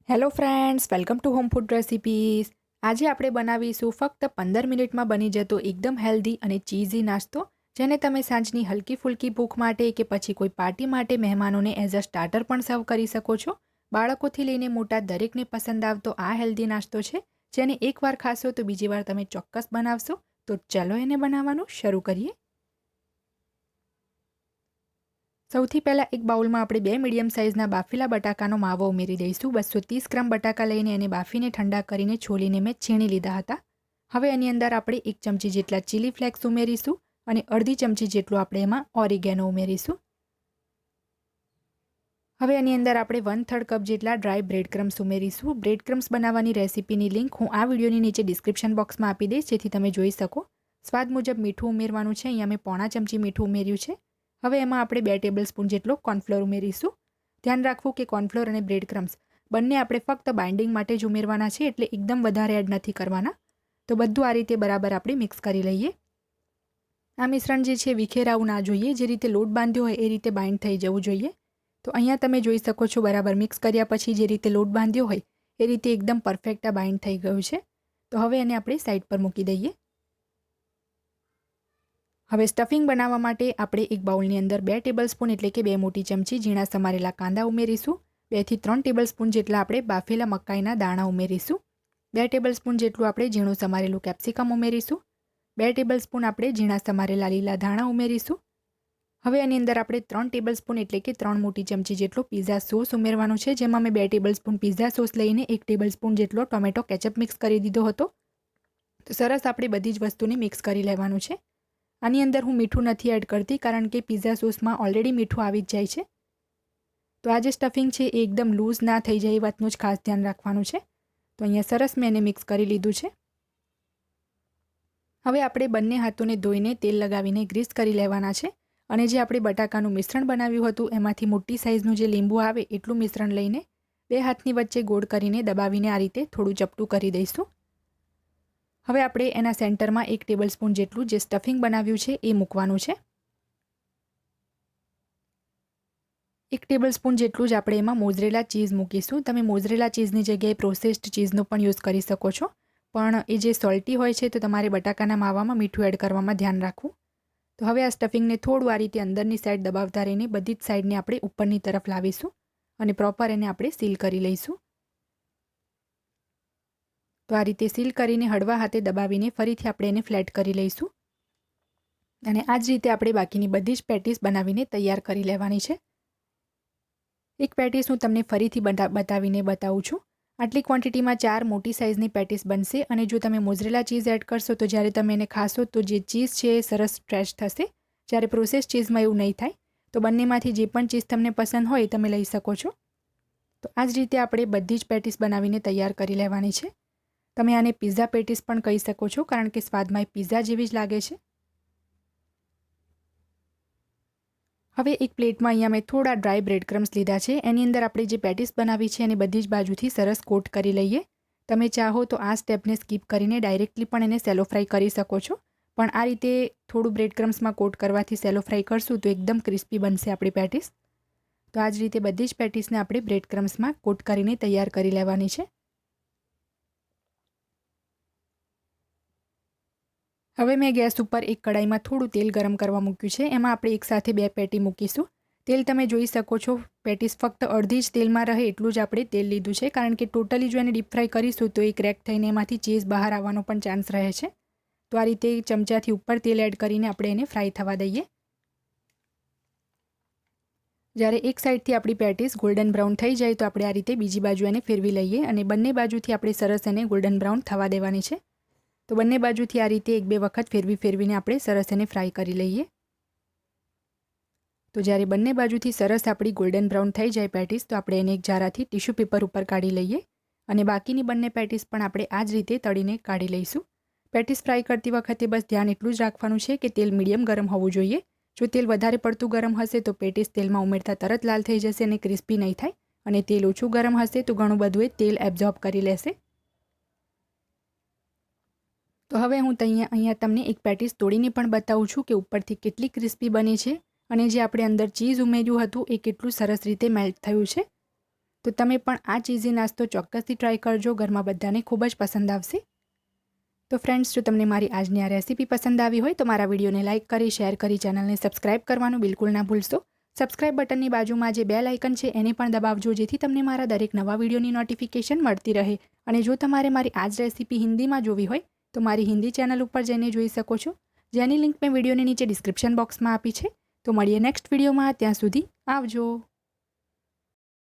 Hello friends, welcome to home food recipes. આજે આપણે બનાવીશું ફક્ત 15 મિનિટમાં બની જતો એકદમ હેલ્ધી અને ચીઝી નાસ્તો, જેને તમે સાંજની હલકી ફુલકી ભૂખ માટે કે પછી કોઈ પાર્ટી માટે મહેમાનોને એઝ અ સ્ટાર્ટર પણ સર્વ કરી શકો છો. બાળકોથી લઈને મોટા દરેકને પસંદ આવતો આ હેલ્ધી નાસ્તો છે, જેને એકવાર ખાશો તો બીજી વાર તમે ચોક્કસ બનાવશો. તો ચલો એને બનાવવાનું શરૂ કરીએ. સૌથી પહેલાં એક બાઉલમાં આપણે 2 મીડિયમ સાઇઝના બાફેલા બટાકાનો માવો ઉમેરી દઈશું. 230 ગ્રામ બટાકા લઈને એને બાફીને ઠંડા કરીને છોલીને મેં છીણી લીધા હતા. હવે એની અંદર આપણે 1 ચમચી જેટલા ચીલી ફ્લેક્સ ઉમેરીશું અને અડધી ચમચી જેટલું આપણે એમાં ઓરિગેનો ઉમેરીશું. હવે એની અંદર આપણે 1/3 કપ જેટલા ડ્રાય બ્રેડ ક્રમ્સ ઉમેરીશું. બ્રેડ ક્રમ્સ બનાવવાની રેસીપીની લિંક હું આ વિડીયોની નીચે ડિસ્ક્રિપ્શન બોક્સમાં આપી દઈશ, જેથી તમે જોઈ શકો. સ્વાદ મુજબ મીઠું ઉમેરવાનું છે. અહીંયા મેં 1/4 ચમચી મીઠું ઉમેર્યું છે. હવે એમાં આપણે 2 ટેબલસ્પૂન જેટલો કોર્નફ્લોર ઉમેરીશું. ધ્યાન રાખવું કે કોર્નફ્લોર અને બ્રેડ ક્રમ્સ બંને આપણે ફક્ત બાઇન્ડિંગ માટે જ ઉમેરવાના છે, એટલે એકદમ વધારે એડ નથી કરવાના. તો બધું આ રીતે બરાબર આપણે મિક્સ કરી લઈએ. આ મિશ્રણ જે છે વિખેરાવું ના જોઈએ, જે રીતે લોટ બાંધ્યો હોય એ રીતે બાઇન્ડ થઈ જવું જોઈએ. તો અહીંયા તમે જોઈ શકો છો, બરાબર મિક્સ કર્યા પછી જે રીતે લોટ બાંધ્યો હોય એ રીતે એકદમ પરફેક્ટ આ બાઇન્ડ થઈ ગયું છે. તો હવે એને આપણે સાઈડ પર મૂકી દઈએ. હવે સ્ટફિંગ બનાવવા માટે આપણે એક બાઉલની અંદર 2 ટેબલસ્પૂન એટલે કે 2 મોટી ચમચી ઝીણા સમારેલા કાંદા ઉમેરીશું. 2 થી 3 ટેબલસ્પૂન જેટલા આપણે બાફેલા મકાઈના દાણા ઉમેરીશું. 2 ટેબલસ્પૂન જેટલું આપણે ઝીણું સમારેલું કેપ્સિકમ ઉમેરીશું. 2 ટેબલસ્પૂન આપણે ઝીણા સમારેલા લીલા ધાણા ઉમેરીશું. હવે એની અંદર આપણે 3 ટેબલસ્પૂન એટલે કે 3 મોટી ચમચી જેટલો પિઝા સોસ ઉમેરવાનો છે, જેમાં મેં 2 ટેબલસ્પૂન પિઝા સોસ લઈને 1 ટેબલસ્પૂન જેટલો ટોમેટો કેચઅપ મિક્સ કરી દીધો હતો. તો સરસ આપણે બધી જ વસ્તુને મિક્સ કરી લેવાનું છે. આની અંદર હું મીઠું નથી એડ કરતી, કારણ કે પિઝા સોસમાં ઓલરેડી મીઠું આવી જ જાય છે. તો આ જે સ્ટફિંગ છે એ એકદમ લૂઝ ના થઈ જાય એ વાતનું જ ખાસ ધ્યાન રાખવાનું છે. તો અહીંયા સરસ મેં એને મિક્સ કરી લીધું છે. હવે આપણે બંને હાથોને ધોઈને તેલ લગાવીને ગ્રીસ કરી લેવાના છે, અને જે આપણે બટાકાનું મિશ્રણ બનાવ્યું હતું એમાંથી મોટી સાઇઝનું જે લીંબુ આવે એટલું મિશ્રણ લઈને 2 હાથની વચ્ચે ગોળ કરીને દબાવીને આ રીતે થોડું ચપટું કરી દઈશું. હવે આપણે એના સેન્ટરમાં 1 ટેબલસ્પૂન જેટલું જે સ્ટફિંગ બનાવ્યું છે એ મૂકવાનું છે. 1 ટેબલસ્પૂન જેટલું જ આપણે એમાં મોઝરેલા ચીઝ મૂકીશું. તમે મોઝરેલા ચીઝની જગ્યાએ પ્રોસેસ્ડ ચીઝનો પણ યુઝ કરી શકો છો, પણ એ જે સોલ્ટી હોય છે તો તમારે બટાકાના માવામાં મીઠું એડ કરવામાં ધ્યાન રાખવું. તો હવે આ સ્ટફિંગને થોડું આ રીતે અંદરની સાઈડ દબાવતા રહીને બધી જ સાઈડને આપણે ઉપરની તરફ લાવીશું અને પ્રોપર એને આપણે સીલ કરી લઈશું. તો આ રીતે સીલ કરીને હળવા હાથે દબાવીને ફરીથી આપણે એને ફ્લેટ કરી લઈશું. અને આ જ રીતે આપણે બાકીની બધી જ પેટીસ બનાવીને તૈયાર કરી લેવાની છે. એક પેટીસ હું તમને ફરીથી બતાવીને બતાવું છું. આટલી ક્વોન્ટિટીમાં 4 મોટી સાઇઝની પેટીસ બનશે, અને જો તમે મોઝરેલા ચીઝ એડ કરશો તો જ્યારે તમે એને ખાશો તો જે ચીઝ છે એ સરસ સ્ટ્રેચ થશે, જ્યારે પ્રોસેસ ચીઝમાં એવું નહીં થાય. તો બંનેમાંથી જે પણ ચીઝ તમને પસંદ હોય તમે લઈ શકો છો. તો આ જ રીતે આપણે બધી જ પેટીસ બનાવીને તૈયાર કરી લેવાની છે. તમે આને પિઝા પેટીસ પણ કહી શકો છો, કારણ કે સ્વાદમાં એ પિઝા જેવી જ લાગે છે. હવે એક પ્લેટમાં અહીંયા મેં થોડા ડ્રાય બ્રેડ ક્રમ્સ લીધા છે. એની અંદર આપણે જે પેટીસ બનાવી છે એને બધી જ બાજુથી સરસ કોટ કરી લઈએ. તમે ચાહો તો આ સ્ટેપને સ્કીપ કરીને ડાયરેક્ટલી પણ એને સેલો ફ્રાય કરી શકો છો, પણ આ રીતે થોડું બ્રેડ ક્રમ્સમાં કોટ કરવાથી સેલો ફ્રાય કરશું તો એકદમ ક્રિસ્પી બનશે આપણી પેટીસ. તો આ જ રીતે બધી જ પેટીસને આપણે બ્રેડ ક્રમ્સમાં કોટ કરીને તૈયાર કરી લેવાની છે. હવે મેં ગેસ ઉપર એક કડાઈમાં થોડું તેલ ગરમ કરવા મૂક્યું છે. એમાં આપણે એકસાથે 2 પેટી મૂકીશું. તેલ તમે જોઈ શકો છો, પેટીસ ફક્ત અડધી જ તેલમાં રહે એટલું જ આપણે તેલ લીધું છે, કારણ કે ટોટલી જો એને ડીપ ફ્રાય કરીશું તો એ ક્રેક થઈને એમાંથી ચીઝ બહાર આવવાનો પણ ચાન્સ રહે છે. તો આ રીતે ચમચાથી ઉપર તેલ એડ કરીને આપણે એને ફ્રાય થવા દઈએ. જ્યારે એક સાઈડથી આપણી પેટીસ ગોલ્ડન બ્રાઉન થઈ જાય તો આપણે આ રીતે બીજી બાજુ એને ફેરવી લઈએ, અને બંને બાજુથી આપણે સરસ એને ગોલ્ડન બ્રાઉન થવા દેવાની છે. તો બંને બાજુથી આ રીતે 1-2 વખત ફેરવીને આપણે સરસ એને ફ્રાય કરી લઈએ. તો જ્યારે બંને બાજુથી સરસ આપણી ગોલ્ડન બ્રાઉન થઈ જાય પેટીસ, તો આપણે એને એક જારાથી ટિશ્યુ પેપર ઉપર કાઢી લઈએ, અને બાકીની બંને પેટીસ પણ આપણે આ જ રીતે તળીને કાઢી લઈશું. પેટીસ ફ્રાય કરતી વખતે બસ ધ્યાન એટલું જ રાખવાનું છે કે તેલ મીડિયમ ગરમ હોવું જોઈએ. જો તેલ વધારે પડતું ગરમ હશે તો પેટીસ તેલમાં ઉમેરતા તરત લાલ થઈ જશે અને ક્રિસ્પી નહીં થાય, અને તેલ ઓછું ગરમ હશે તો ઘણું બધું એ તેલ એબ્ઝોર્બ કરી લેશે. તો હવે હું અહીંયા તમને એક પેટીસ તોડીને પણ બતાવું છું કે ઉપરથી કેટલી ક્રિસ્પી બની છે, અને જે આપણે અંદર ચીઝ ઉમેર્યું હતું એ કેટલું સરસ રીતે મેલ્ટ થયું છે. તો તમે પણ આ ચીઝી નાસ્તો ચોક્કસથી ટ્રાય કરજો, ઘરમાં બધાને ખૂબ જ પસંદ આવશે. તો ફ્રેન્ડ્સ, જો તમને મારી આજની આ રેસીપી પસંદ આવી હોય તો મારા વિડીયોને લાઇક કરી, શેર કરી, ચેનલને સબસ્ક્રાઇબ કરવાનું બિલકુલ ના ભૂલશો. સબસ્ક્રાઇબ બટનની બાજુમાં જે બેલ આઇકન છે એને પણ દબાવજો, જેથી તમને મારા દરેક નવા વિડીયોની નોટિફિકેશન મળતી રહે. અને જો તમારે મારી આ જ રેસીપી હિન્દીમાં જોવી હોય તો મારી હિન્દી ચેનલ ઉપર જઈને જોઈ શકો છો, જેની લિંક મેં વિડીયોની નીચે ડિસ્ક્રિપ્શન બોક્સમાં આપી છે. તો મળીએ નેક્સ્ટ વિડીયોમાં. ત્યાં સુધી આવજો.